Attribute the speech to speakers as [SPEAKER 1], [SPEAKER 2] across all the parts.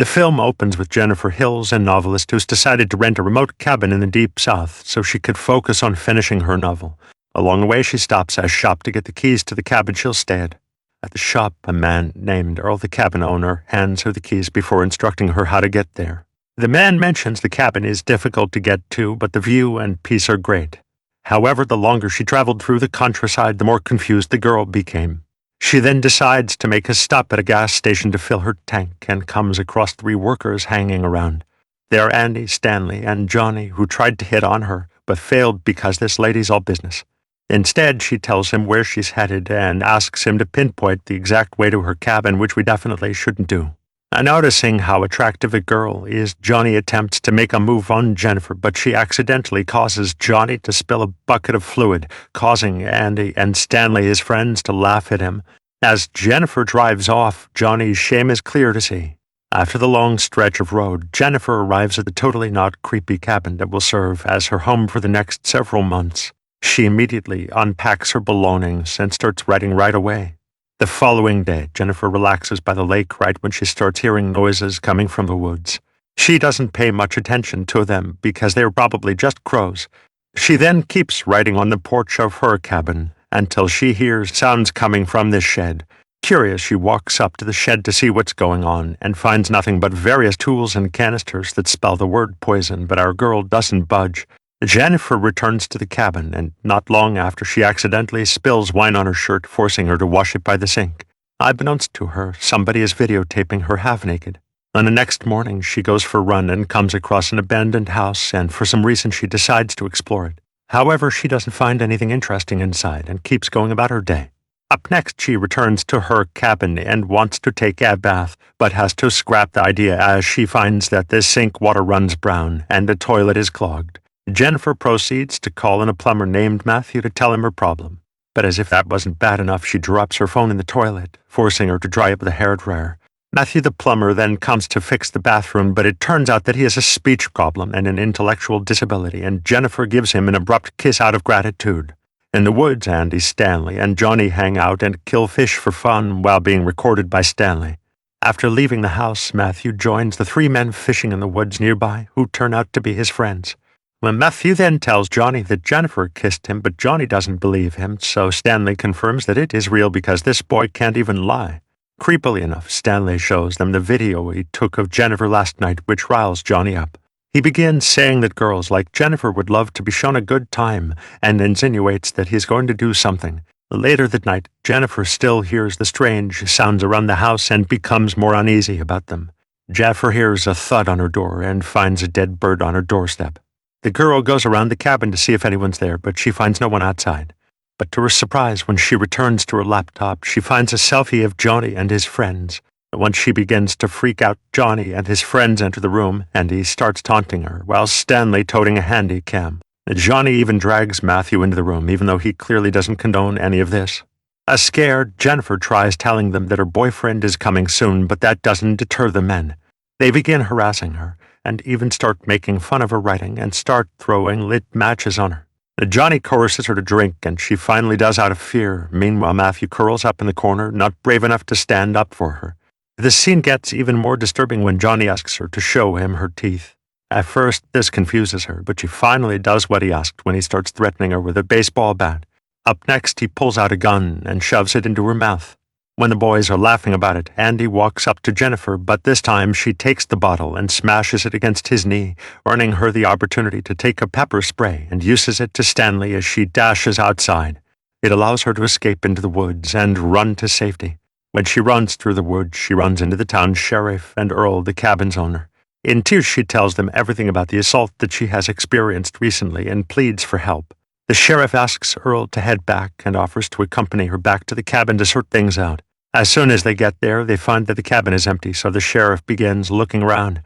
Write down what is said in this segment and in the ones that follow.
[SPEAKER 1] The film opens with Jennifer Hills, a novelist who's decided to rent a remote cabin in the deep south so she could focus on finishing her novel. Along the way, she stops at a shop to get the keys to the cabin she'll stay at. At the shop, a man named Earl, the cabin owner, hands her the keys before instructing her how to get there. The man mentions the cabin is difficult to get to, but the view and peace are great. However, the longer she traveled through the countryside, the more confused the girl became. She then decides to make a stop at a gas station to fill her tank and comes across 3 workers hanging around. They are Andy, Stanley, and Johnny, who tried to hit on her, but failed because this lady's all business. Instead, she tells him where she's headed and asks him to pinpoint the exact way to her cabin, which we definitely shouldn't do. Noticing how attractive a girl is, Johnny attempts to make a move on Jennifer, but she accidentally causes Johnny to spill a bucket of fluid, causing Andy and Stanley, his friends, to laugh at him. As Jennifer drives off, Johnny's shame is clear to see. After the long stretch of road, Jennifer arrives at the totally not creepy cabin that will serve as her home for the next several months. She immediately unpacks her belongings and starts writing right away. The following day, Jennifer relaxes by the lake right when she starts hearing noises coming from the woods. She doesn't pay much attention to them because they are probably just crows. She then keeps writing on the porch of her cabin until she hears sounds coming from this shed. Curious, she walks up to the shed to see what's going on and finds nothing but various tools and canisters that spell the word poison, but our girl doesn't budge. Jennifer returns to the cabin, and not long after, she accidentally spills wine on her shirt, forcing her to wash it by the sink. Unbeknownst to her, somebody is videotaping her half-naked. On the next morning, she goes for a run and comes across an abandoned house, and for some reason she decides to explore it. However, she doesn't find anything interesting inside and keeps going about her day. Up next, she returns to her cabin and wants to take a bath, but has to scrap the idea as she finds that the sink water runs brown and the toilet is clogged. Jennifer proceeds to call in a plumber named Matthew to tell him her problem. But as if that wasn't bad enough, she drops her phone in the toilet, forcing her to dry up the hairdryer. Matthew the plumber then comes to fix the bathroom, but it turns out that he has a speech problem and an intellectual disability, and Jennifer gives him an abrupt kiss out of gratitude. In the woods, Andy, Stanley, and Johnny hang out and kill fish for fun while being recorded by Stanley. After leaving the house, Matthew joins the 3 men fishing in the woods nearby, who turn out to be his friends. When Matthew then tells Johnny that Jennifer kissed him, but Johnny doesn't believe him, so Stanley confirms that it is real because this boy can't even lie. Creepily enough, Stanley shows them the video he took of Jennifer last night, which riles Johnny up. He begins saying that girls like Jennifer would love to be shown a good time, and insinuates that he's going to do something. Later that night, Jennifer still hears the strange sounds around the house and becomes more uneasy about them. Jennifer hears a thud on her door and finds a dead bird on her doorstep. The girl goes around the cabin to see if anyone's there, but she finds no one outside. But to her surprise, when she returns to her laptop, she finds a selfie of Johnny and his friends. Once she begins to freak out, Johnny and his friends enter the room, and he starts taunting her, while Stanley toting a handy cam. Johnny even drags Matthew into the room, even though he clearly doesn't condone any of this. Scared, Jennifer tries telling them that her boyfriend is coming soon, but that doesn't deter the men. They begin harassing her, and even start making fun of her writing and start throwing lit matches on her. Johnny coerces her to drink, and she finally does out of fear. Meanwhile, Matthew curls up in the corner, not brave enough to stand up for her. The scene gets even more disturbing when Johnny asks her to show him her teeth. At first, this confuses her, but she finally does what he asked when he starts threatening her with a baseball bat. Up next, he pulls out a gun and shoves it into her mouth. When the boys are laughing about it, Andy walks up to Jennifer, but this time she takes the bottle and smashes it against his knee, earning her the opportunity to take a pepper spray and uses it to Stanley as she dashes outside. It allows her to escape into the woods and run to safety. When she runs through the woods, she runs into the town sheriff and Earl, the cabin's owner. In tears, she tells them everything about the assault that she has experienced recently and pleads for help. The sheriff asks Earl to head back and offers to accompany her back to the cabin to sort things out. As soon as they get there, they find that the cabin is empty, so the sheriff begins looking around.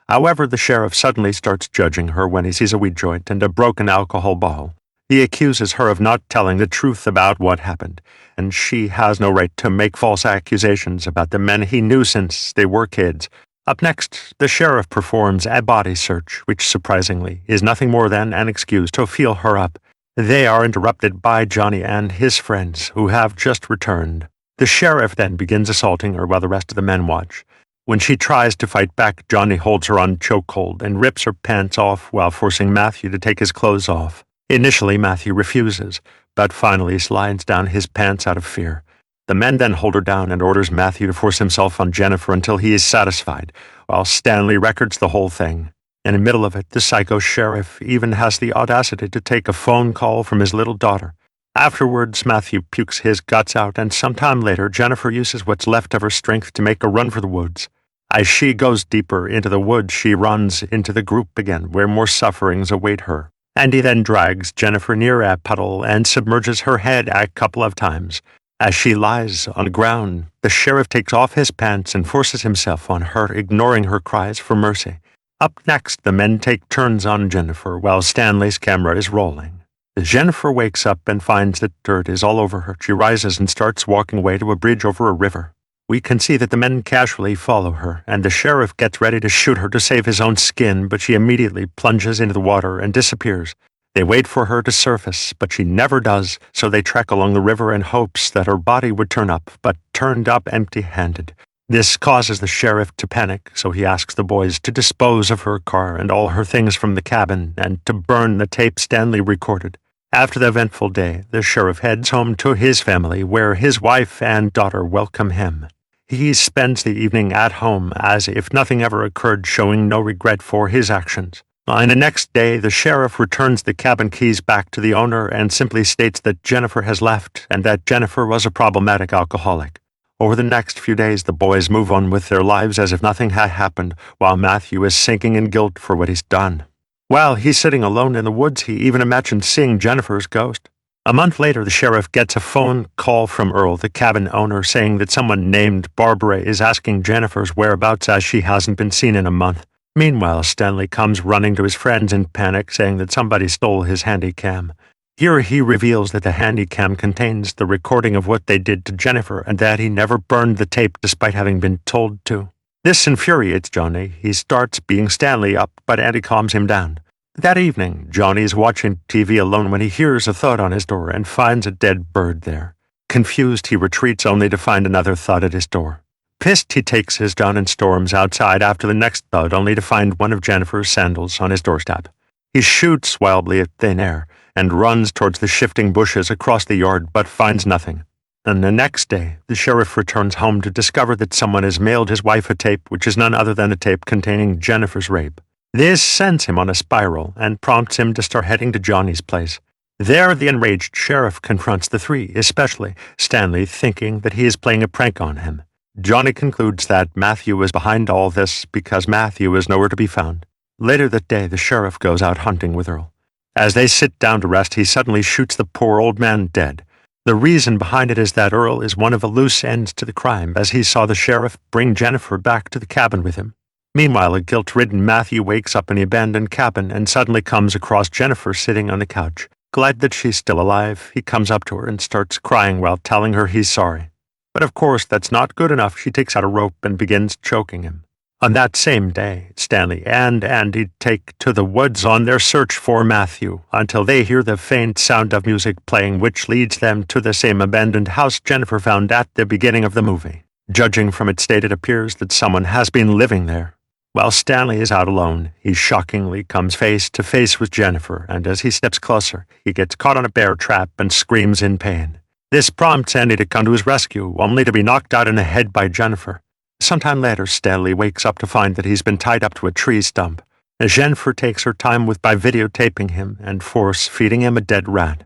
[SPEAKER 1] However, the sheriff suddenly starts judging her when he sees a weed joint and a broken alcohol bottle. He accuses her of not telling the truth about what happened, and she has no right to make false accusations about the men he knew since they were kids. Up next, the sheriff performs a body search, which surprisingly is nothing more than an excuse to feel her up. They are interrupted by Johnny and his friends, who have just returned. The sheriff then begins assaulting her while the rest of the men watch. When she tries to fight back, Johnny holds her on chokehold and rips her pants off while forcing Matthew to take his clothes off. Initially, Matthew refuses, but finally slides down his pants out of fear. The men then hold her down and orders Matthew to force himself on Jennifer until he is satisfied, while Stanley records the whole thing. In the middle of it, the psycho sheriff even has the audacity to take a phone call from his little daughter. Afterwards, Matthew pukes his guts out, and sometime later, Jennifer uses what's left of her strength to make a run for the woods. As she goes deeper into the woods, she runs into the group again, where more sufferings await her. Andy then drags Jennifer near a puddle and submerges her head a couple of times. As she lies on the ground, the sheriff takes off his pants and forces himself on her, ignoring her cries for mercy. Up next, the men take turns on Jennifer while Stanley's camera is rolling. As Jennifer wakes up and finds that dirt is all over her, she rises and starts walking away to a bridge over a river. We can see that the men casually follow her, and the sheriff gets ready to shoot her to save his own skin, but she immediately plunges into the water and disappears. They wait for her to surface, but she never does, so they trek along the river in hopes that her body would turn up, but turned up empty-handed. This causes the sheriff to panic, so he asks the boys to dispose of her car and all her things from the cabin and to burn the tape Stanley recorded. After the eventful day, the sheriff heads home to his family, where his wife and daughter welcome him. He spends the evening at home as if nothing ever occurred, showing no regret for his actions. On the next day, the sheriff returns the cabin keys back to the owner and simply states that Jennifer has left and that Jennifer was a problematic alcoholic. Over the next few days, the boys move on with their lives as if nothing had happened, while Matthew is sinking in guilt for what he's done. While he's sitting alone in the woods, he even imagines seeing Jennifer's ghost. A month later, the sheriff gets a phone call from Earl, the cabin owner, saying that someone named Barbara is asking Jennifer's whereabouts as she hasn't been seen in a month. Meanwhile, Stanley comes running to his friends in panic, saying that somebody stole his handy-cam. Here he reveals that the handy-cam contains the recording of what they did to Jennifer and that he never burned the tape despite having been told to. This infuriates Johnny. He starts beating Stanley up, but Andy calms him down. That evening, Johnny is watching TV alone when he hears a thud on his door and finds a dead bird there. Confused, he retreats only to find another thud at his door. Pissed, he takes his gun and storms outside after the next thud, only to find one of Jennifer's sandals on his doorstep. He shoots wildly at thin air and runs towards the shifting bushes across the yard, but finds nothing. And the next day, the sheriff returns home to discover that someone has mailed his wife a tape, which is none other than a tape containing Jennifer's rape. This sends him on a spiral and prompts him to start heading to Johnny's place. There, the enraged sheriff confronts the three, especially Stanley, thinking that he is playing a prank on him. Johnny concludes that Matthew is behind all this because Matthew is nowhere to be found. Later that day, the sheriff goes out hunting with Earl. As they sit down to rest, he suddenly shoots the poor old man dead. The reason behind it is that Earl is one of the loose ends to the crime, as he saw the sheriff bring Jennifer back to the cabin with him. Meanwhile, a guilt-ridden Matthew wakes up in the abandoned cabin and suddenly comes across Jennifer sitting on the couch. Glad that she's still alive, he comes up to her and starts crying while telling her he's sorry. But of course, that's not good enough. She takes out a rope and begins choking him. On that same day, Stanley and Andy take to the woods on their search for Matthew until they hear the faint sound of music playing, which leads them to the same abandoned house Jennifer found at the beginning of the movie. Judging from its state, it appears that someone has been living there. While Stanley is out alone, he shockingly comes face to face with Jennifer, and as he steps closer, he gets caught on a bear trap and screams in pain. This prompts Andy to come to his rescue, only to be knocked out in the head by Jennifer. Sometime later, Stanley wakes up to find that he's been tied up to a tree stump. Jennifer takes her time by videotaping him and force-feeding him a dead rat.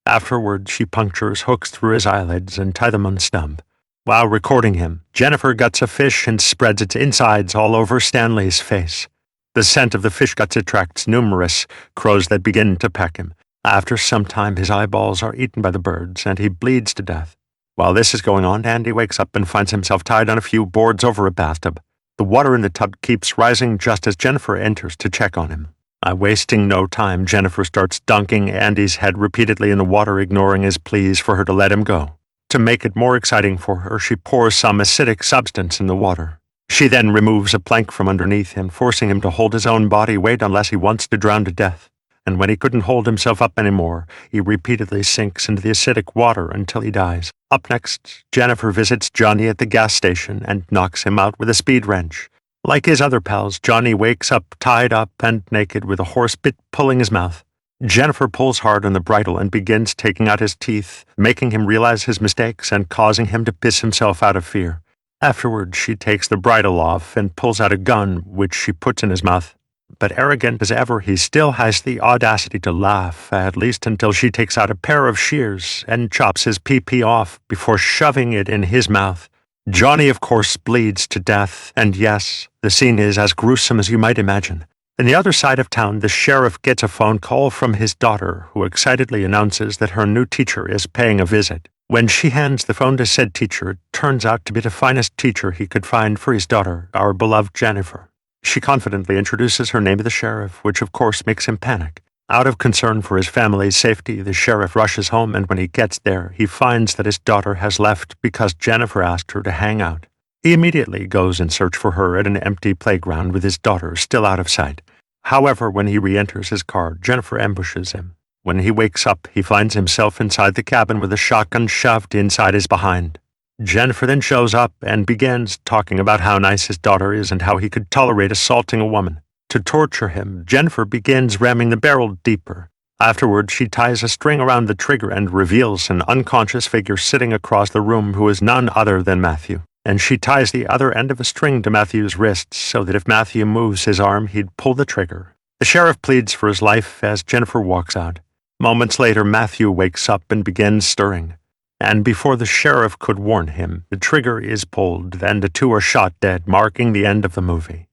[SPEAKER 1] Afterwards, she punctures hooks through his eyelids and ties them on the stump. While recording him, Jennifer guts a fish and spreads its insides all over Stanley's face. The scent of the fish guts attracts numerous crows that begin to peck him. After some time, his eyeballs are eaten by the birds, and he bleeds to death. While this is going on, Andy wakes up and finds himself tied on a few boards over a bathtub. The water in the tub keeps rising just as Jennifer enters to check on him. Wasting no time, Jennifer starts dunking Andy's head repeatedly in the water, ignoring his pleas for her to let him go. To make it more exciting for her, she pours some acidic substance in the water. She then removes a plank from underneath him, forcing him to hold his own body weight unless he wants to drown to death. and when he couldn't hold himself up anymore, he repeatedly sinks into the acidic water until he dies. Up next, Jennifer visits Johnny at the gas station and knocks him out with a speed wrench. Like his other pals, Johnny wakes up tied up and naked with a horse bit pulling his mouth. Jennifer pulls hard on the bridle and begins taking out his teeth, making him realize his mistakes and causing him to piss himself out of fear. Afterward, she takes the bridle off and pulls out a gun, which she puts in his mouth. But arrogant as ever, he still has the audacity to laugh, at least until she takes out a pair of shears and chops his pee-pee off before shoving it in his mouth. Johnny, of course, bleeds to death, and yes, the scene is as gruesome as you might imagine. On the other side of town, the sheriff gets a phone call from his daughter, who excitedly announces that her new teacher is paying a visit. When she hands the phone to said teacher, it turns out to be the finest teacher he could find for his daughter, our beloved Jennifer. She confidently introduces her name to the sheriff, which of course makes him panic. Out of concern for his family's safety, the sheriff rushes home, and when he gets there, he finds that his daughter has left because Jennifer asked her to hang out. He immediately goes in search for her at an empty playground with his daughter still out of sight. However, when he re-enters his car, Jennifer ambushes him. When he wakes up, he finds himself inside the cabin with a shotgun shoved inside his behind. Jennifer then shows up and begins talking about how nice his daughter is and how he could tolerate assaulting a woman. To torture him, Jennifer begins ramming the barrel deeper. Afterward, she ties a string around the trigger and reveals an unconscious figure sitting across the room who is none other than Matthew. And she ties the other end of a string to Matthew's wrist so that if Matthew moves his arm, he'd pull the trigger. The sheriff pleads for his life as Jennifer walks out. Moments later, Matthew wakes up and begins stirring. And before the sheriff could warn him, the trigger is pulled and the two are shot dead, marking the end of the movie.